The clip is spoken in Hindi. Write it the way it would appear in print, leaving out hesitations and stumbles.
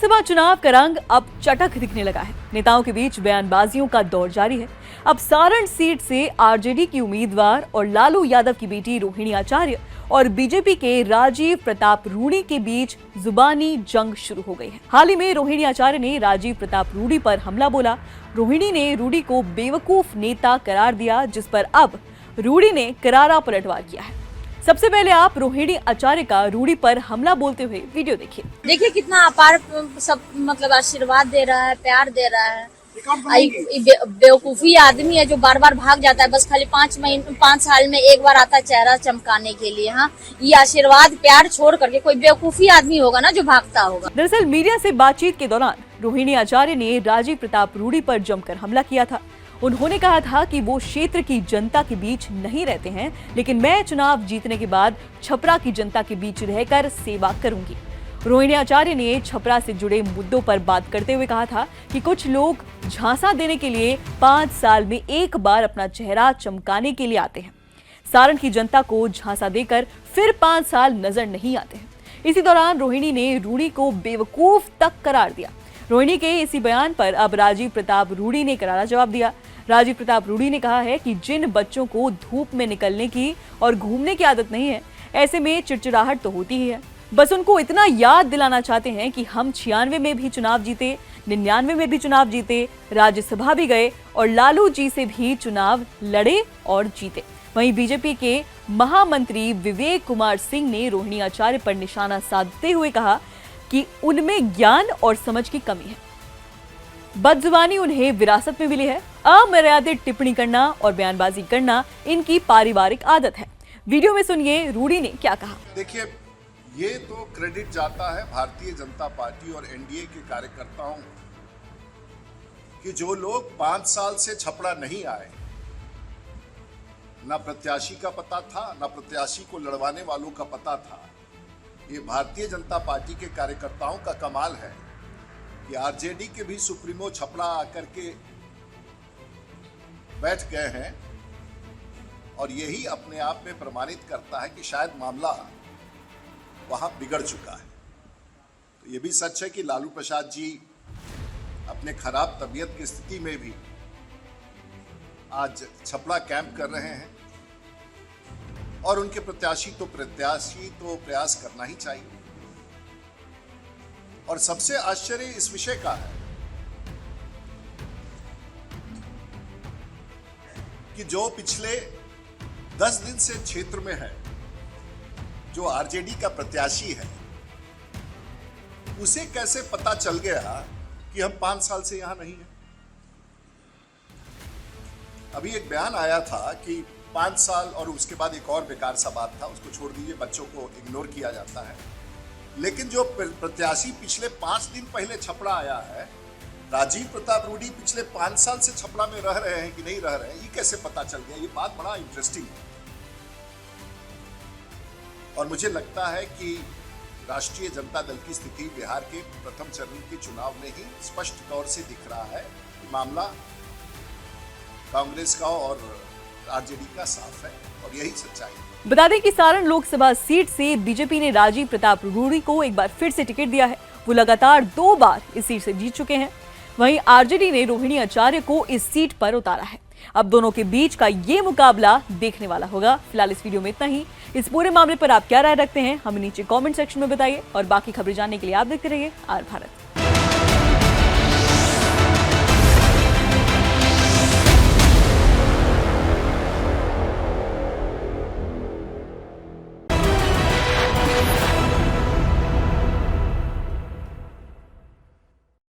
लोकसभा चुनाव का रंग अब चटक दिखने लगा है। नेताओं के बीच बयानबाजियों का दौर जारी है। अब सारण सीट से आरजेडी की उम्मीदवार और लालू यादव की बेटी रोहिणी आचार्य और बीजेपी के राजीव प्रताप रूडी के बीच जुबानी जंग शुरू हो गई है। हाल ही में रोहिणी आचार्य ने राजीव प्रताप रूडी पर हमला बोला। रोहिणी ने रूडी को बेवकूफ नेता करार दिया, जिस पर अब रूडी ने करारा पलटवार किया है। सबसे पहले आप रोहिणी आचार्य का रूडी पर हमला बोलते हुए वीडियो देखिए। देखिए कितना अपार सब मतलब आशीर्वाद दे रहा है, प्यार दे रहा है। बेवकूफी आदमी है जो बार बार भाग जाता है, बस खाली 5 साल में एक बार आता है चेहरा चमकाने के लिए। हाँ, ये आशीर्वाद प्यार छोड़ करके कोई बेवकूफी आदमी होगा ना जो भागता होगा। दरअसल मीडिया से बातचीत के दौरान रोहिणी आचार्य ने राजीव प्रताप रूडी पर जमकर हमला किया था। उन्होंने कहा था कि वो क्षेत्र की जनता के बीच नहीं रहते हैं, लेकिन मैं चुनाव जीतने के बाद छपरा की जनता के बीच रहकर सेवा करूंगी। रोहिणी आचार्य ने छपरा से जुड़े मुद्दों पर बात करते हुए कहा था कि कुछ लोग झांसा देने के लिए 5 साल में एक बार अपना चेहरा चमकाने के लिए आते हैं। सारण की जनता को झांसा देकर फिर 5 साल नजर नहीं आते हैं। इसी दौरान रोहिणी ने रूडी को बेवकूफ तक करार दिया। रोहिणी के इसी बयान पर अब राजीव प्रताप रूडी ने करारा जवाब दिया। राजीव प्रताप रूडी ने कहा है कि जिन बच्चों को धूप में निकलने की और घूमने की आदत नहीं है, ऐसे में चिड़चिड़ाहट तो होती ही है। बस उनको इतना याद दिलाना चाहते हैं कि हम 96 में भी चुनाव जीते, 99 में भी चुनाव जीते, राज्यसभा भी गए और लालू जी से भी चुनाव लड़े और जीते। वहीं बीजेपी के महामंत्री विवेक कुमार सिंह ने रोहिणी आचार्य पर निशाना साधते हुए कहा कि उनमें ज्ञान और समझ की कमी है। बदजुबानी उन्हें विरासत में मिली है। अमर्यादित टिप्पणी करना और बयानबाजी करना इनकी पारिवारिक आदत है। वीडियो में सुनिए रूडी ने क्या कहा। देखिए, ये तो क्रेडिट जाता है भारतीय जनता पार्टी और एनडीए के कार्यकर्ताओं कि जो लोग 5 साल से छपरा नहीं आए, ना प्रत्याशी का पता था, ना प्रत्याशी को लड़वाने वालों का पता था। ये भारतीय जनता पार्टी के कार्यकर्ताओं का कमाल है कि आरजेडी के भी सुप्रीमो छपरा आकर के बैठ गए हैं, और यही अपने आप में प्रमाणित करता है कि शायद मामला वहां बिगड़ चुका है। तो ये भी सच है कि लालू प्रसाद जी अपने खराब तबीयत की स्थिति में भी आज छपरा कैंप कर रहे हैं, और उनके प्रत्याशी तो प्रयास करना ही चाहिए। और सबसे आश्चर्य इस विषय का है कि जो पिछले 10 दिन से क्षेत्र में है, जो आरजेडी का प्रत्याशी है, उसे कैसे पता चल गया कि हम 5 साल से यहां नहीं हैं। अभी एक बयान आया था कि 5 साल, और उसके बाद एक और बेकार सा बात था, उसको छोड़ दीजिए, बच्चों को इग्नोर किया जाता है। लेकिन जो प्रत्याशी पिछले 5 दिन पहले छपरा आया है, राजीव प्रताप रूडी पिछले 5 साल से छपरा में रह रहे हैं कि नहीं रह रहे हैं, ये कैसे पता चल गया? ये बात बड़ा इंटरेस्टिंग है। और मुझे लगता है कि राष्ट्रीय जनता दल की स्थिति बिहार के प्रथम चरण के चुनाव में ही स्पष्ट तौर से दिख रहा है। मामला कांग्रेस का और आरजेडी का साफ है, और यही सच्चाई है। बता दें कि सारण लोकसभा सीट से बीजेपी ने राजीव प्रताप रूडी को एक बार फिर से टिकट दिया है। वो लगातार 2 बार इस सीट से जीत चुके हैं। वहीं आरजेडी ने रोहिणी आचार्य को इस सीट पर उतारा है। अब दोनों के बीच का ये मुकाबला देखने वाला होगा। फिलहाल इस वीडियो में इतना ही। इस पूरे मामले पर आप क्या राय रखते हैं, हमें नीचे कमेंट सेक्शन में बताइए, और बाकी खबरें जानने के लिए आप देखते रहिए आर भारत।